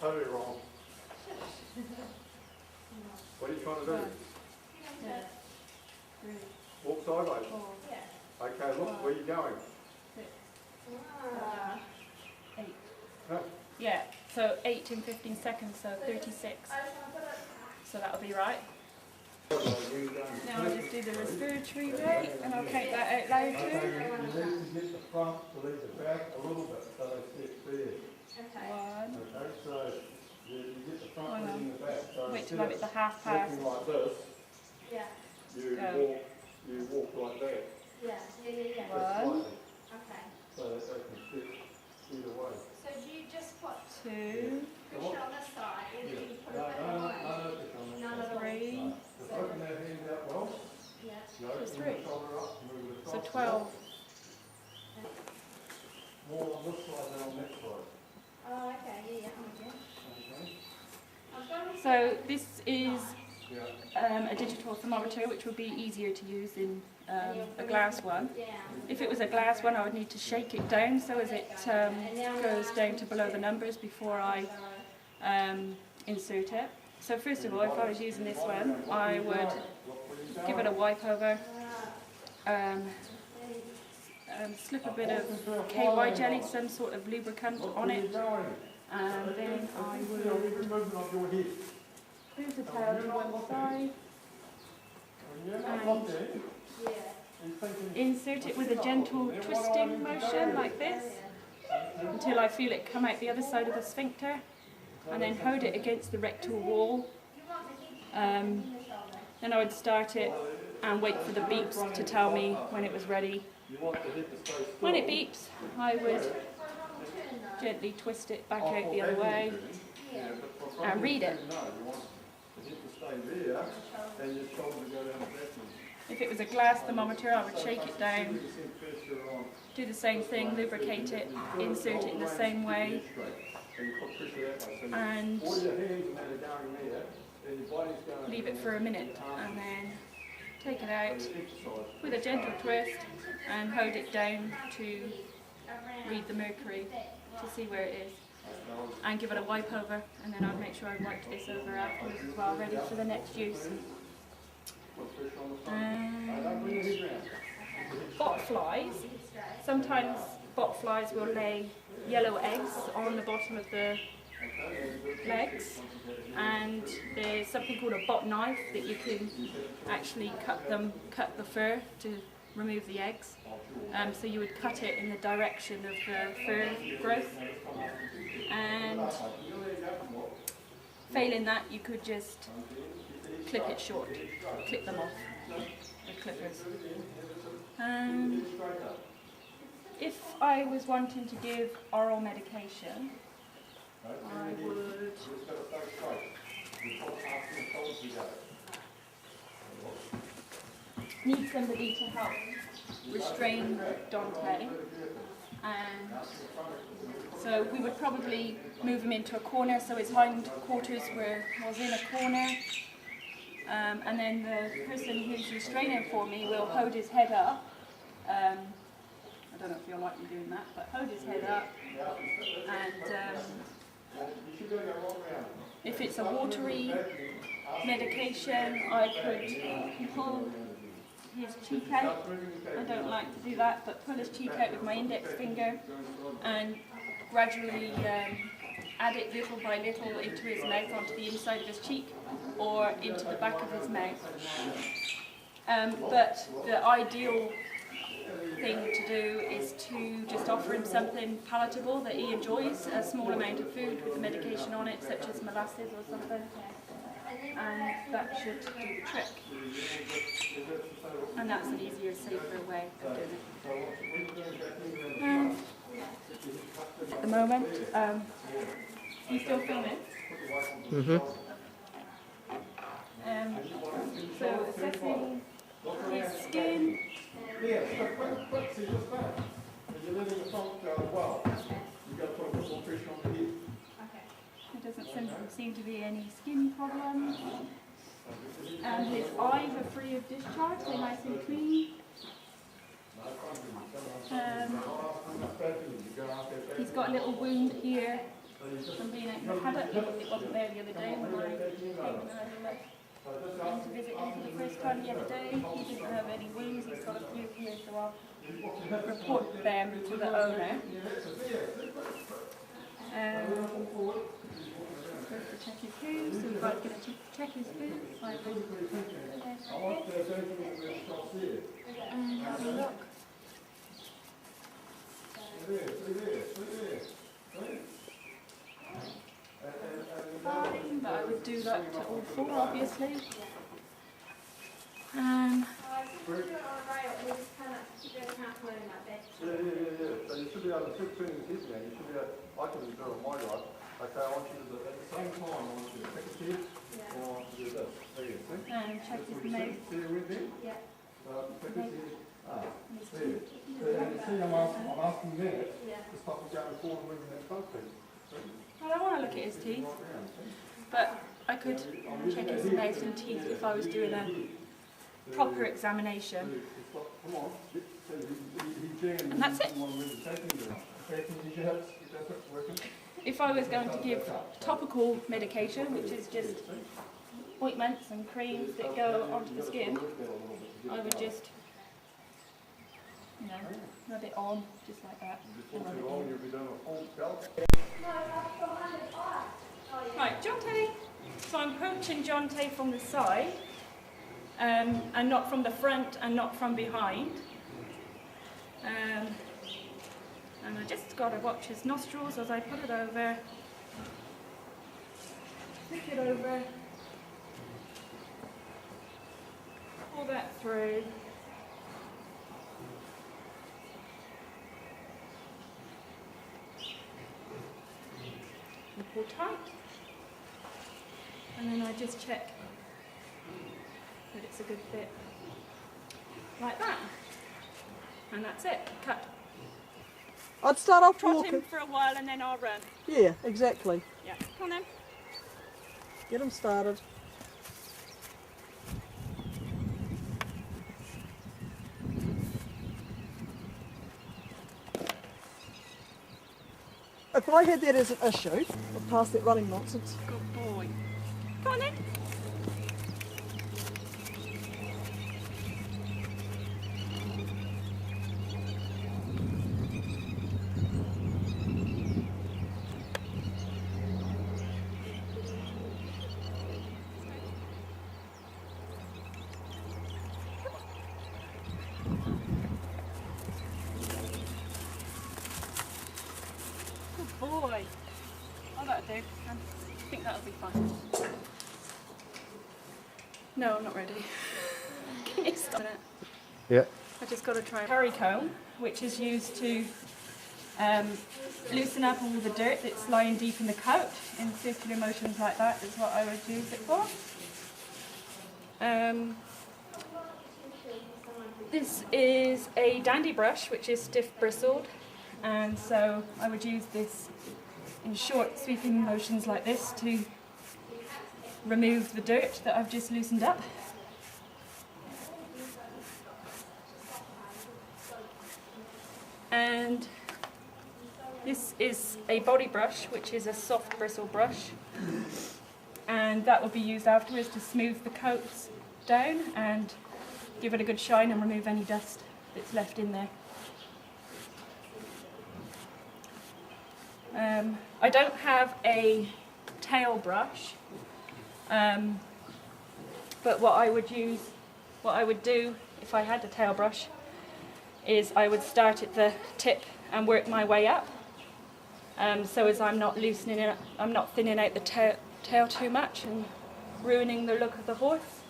Totally wrong. What are you trying to do? Yeah. 3, Walk sideways. 4, Okay, look, where are you going? 6, 8. No. Yeah, so 8 in 15 seconds, so 36. So that'll be right. Now I'll just do the respiratory rate, and I'll count that out loud Okay, too. you need to get the front to lead the back a little bit, so they sit there. 1. Okay, so you get the front Hang on. leading the back. So Wait till instead I'm at the half of pass. walking like this, Go. you walk like that. Just 1. slightly, so that they can sit either way. So do you just put 2, pressure on this side, or do you put it back on No, one? None at all. 3, Just open that hand out well. Yeah. You open Just the 3. shoulder up, move it So across. 12. More on this side than on that side. Oh, okay, yeah, I'm with you. Okay. I've got to So this is Yeah. a digital thermometer, which would be easier to use than a glass one. down. If it was a glass one, I would need to shake it down so as it goes down to below the numbers before I insert it. So first of all, if I was using this one, I would give it a wipe over, slip a bit of KY jelly, some sort of lubricant on it, and then I would move the towel to one side and insert it with a gentle twisting motion like this until I feel it come out the other side of the sphincter, and then hold it against the rectal wall. Then I would start it and wait for the beeps to tell me when it was ready. When it beeps, I would gently twist it back out the other way and read it. If it was a glass thermometer, I would shake it down, do the same thing, lubricate it, insert it in the same way, and leave it for a minute, and then take it out with a gentle twist and hold it down to read the mercury to see where it is, and give it a wipe over, and then I'd make sure I wiped this over afterwards as well, ready for the next use. Bot flies. Sometimes bot flies will lay yellow eggs on the bottom of the legs, and there's something called a bot knife that you can actually cut the fur to remove the eggs. So you would cut it in the direction of the fur growth, and failing that, you could just clip it short, clip them off with clippers. If I was wanting to give oral medication, I would need somebody to help restrain Dante, and so we would probably move him into a corner so his hind quarters was in a corner, and then the person who's restraining for me will hold his head up. I don't know if you'll like me doing that, but hold his head up, and if it's a watery medication, I could pull his cheek out. I don't like to do that, but pull his cheek out with my index finger and gradually add it little by little into his mouth, onto the inside of his cheek or into the back of his mouth. But the ideal thing to do is to just offer him something palatable that he enjoys, a small amount of food with the medication on it, such as molasses or something, and that should do the trick. And that's an easier, safer way of doing it. At the moment, you still filming? So assessing his skin. Yeah, but see, just that. If you're letting the front go well, you've got to put a bit more pressure on the head. There doesn't seem to be any skin problems. And his eyes are free of discharge, they're nice and clean. He's got a little wound here and being out in the paddock. It wasn't there the other day when I came and had a look to visit him for the first time the other day. He didn't have any wounds, he's got a few here, so I'll report them to the owner. First to check his hooves, so we're going to check his hooves. I want the gentleman with shots here. And have a look. Fine, but I would do that to all four, obviously. Put it on a rail, and just kind of keep your half loading like that. So you should be able to flip between the kids now. You should be able, I can do it on my right. Okay, I want you to do at the same time, I want you to take a kid, and I want you to do this. There you go, see? And check his mouth. See you with me? Yeah. Take a kid. And his There. teeth. And you see, I'm asking there Yeah. to stop me going forward and moving that front feet. I don't want to look at his teeth, but I could check his mouth and teeth if I was doing a proper examination. Come on. And that's it. If I was going to give topical medication, which is just ointments and creams that go onto the skin, I would just, you know, rub it on, just like that. And rub it in. Right, Jonte. So I'm approaching Jonte from the side, and not from the front and not from behind. And I just got to watch his nostrils as I put it over, flick it over, pull that through. And pull tight. And then I just check that it's a good fit. Like that. And that's it. Cut. I'd start off Trot walking. him for a while and then I'll run. Yeah, exactly. Yeah. Come on then. Get him started. If I had that as an issue, I'd pass that running nonsense. Good boy. Come on then. Good boy. Oh, that'll do. I think that'll be fine. No, I'm not ready. Can you stop it? Yeah. I just got to try a curry comb, which is used to loosen up all the dirt that's lying deep in the coat. In circular motions like that is what I would use it for. This is a dandy brush, which is stiff bristled, and so I would use this in short sweeping motions like this to remove the dirt that I've just loosened up. And this is a body brush, which is a soft bristle brush, and that will be used afterwards to smooth the coats down and give it a good shine and remove any dust that's left in there. I don't have a tail brush, but what I would do if I had a tail brush is I would start at the tip and work my way up, so as I'm not loosening it, I'm not thinning out the tail too much and ruining the look of the horse.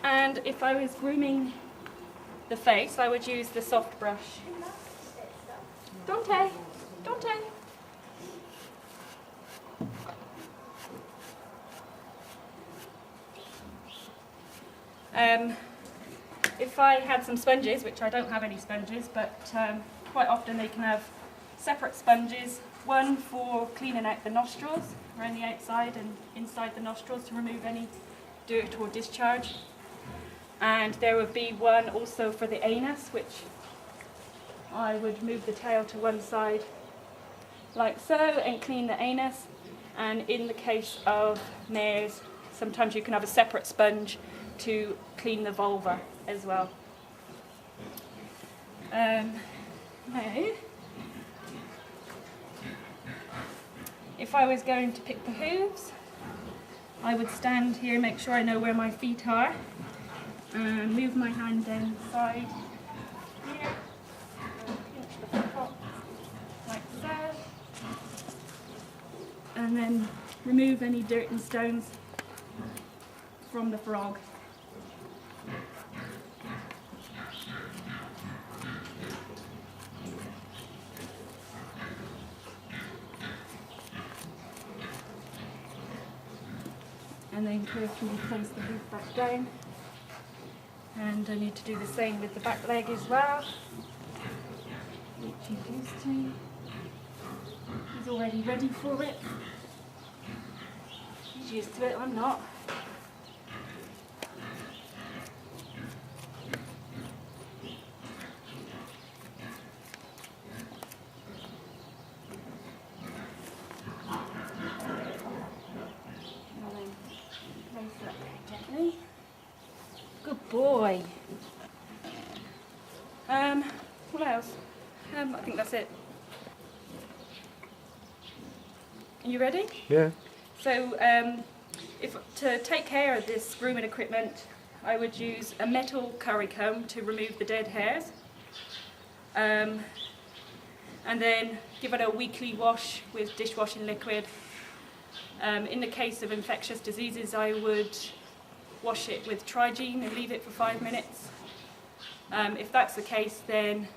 And if I was grooming the face, I would use the soft brush. Dante, Dante. If I had some sponges, which I don't have any sponges, but quite often they can have separate sponges, one for cleaning out the nostrils around the outside and inside the nostrils to remove any dirt or discharge, and there would be one also for the anus, which I would move the tail to one side like so and clean the anus. And in the case of mares, sometimes you can have a separate sponge to clean the vulva as well. Now, if I was going to pick the hooves, I would stand here, make sure I know where my feet are, and move my hand down the side here, and pinch the top like so, and then remove any dirt and stones from the frog. And then carefully place the hoof back down. And I need to do the same with the back leg as well, which he's used to. He's already ready for it. He's used to it, I'm not. Good boy. What else? I think that's it. Are you ready? Yeah. So, if to take care of this grooming equipment, I would use a metal curry comb to remove the dead hairs, and then give it a weekly wash with dishwashing liquid. In the case of infectious diseases, I would wash it with Trigene and leave it for 5 minutes. If that's the case, then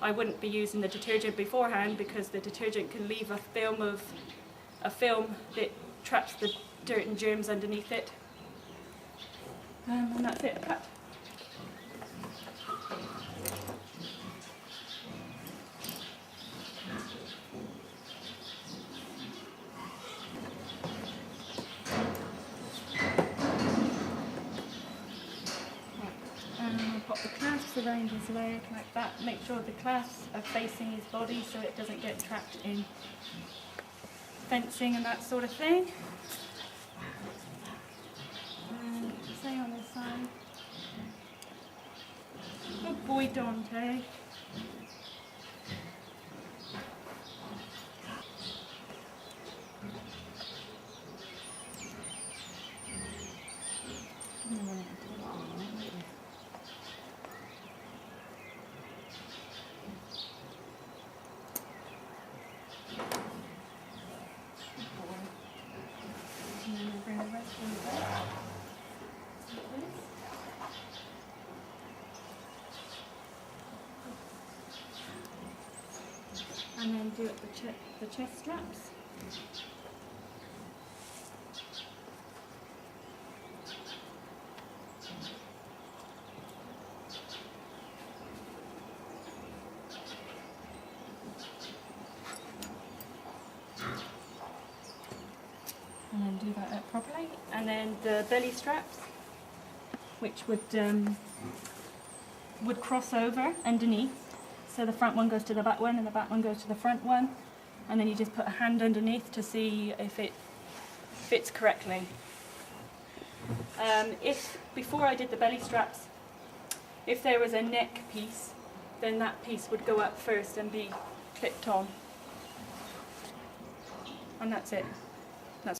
I wouldn't be using the detergent beforehand, because the detergent can leave a film that traps the dirt and germs underneath it. And that's it. Cut. Pop the clasps around his leg like that. Make sure the clasps are facing his body so it doesn't get trapped in fencing and that sort of thing. And same on this side. Good boy, Dante. And then we'll bring the rest of the back. Like this. And then do it the chest straps. And then do that up properly. And then the belly straps, which would cross over underneath. So the front one goes to the back one and the back one goes to the front one. And then you just put a hand underneath to see if it fits correctly. If before I did the belly straps, if there was a neck piece, then that piece would go up first and be clipped on. And that's it.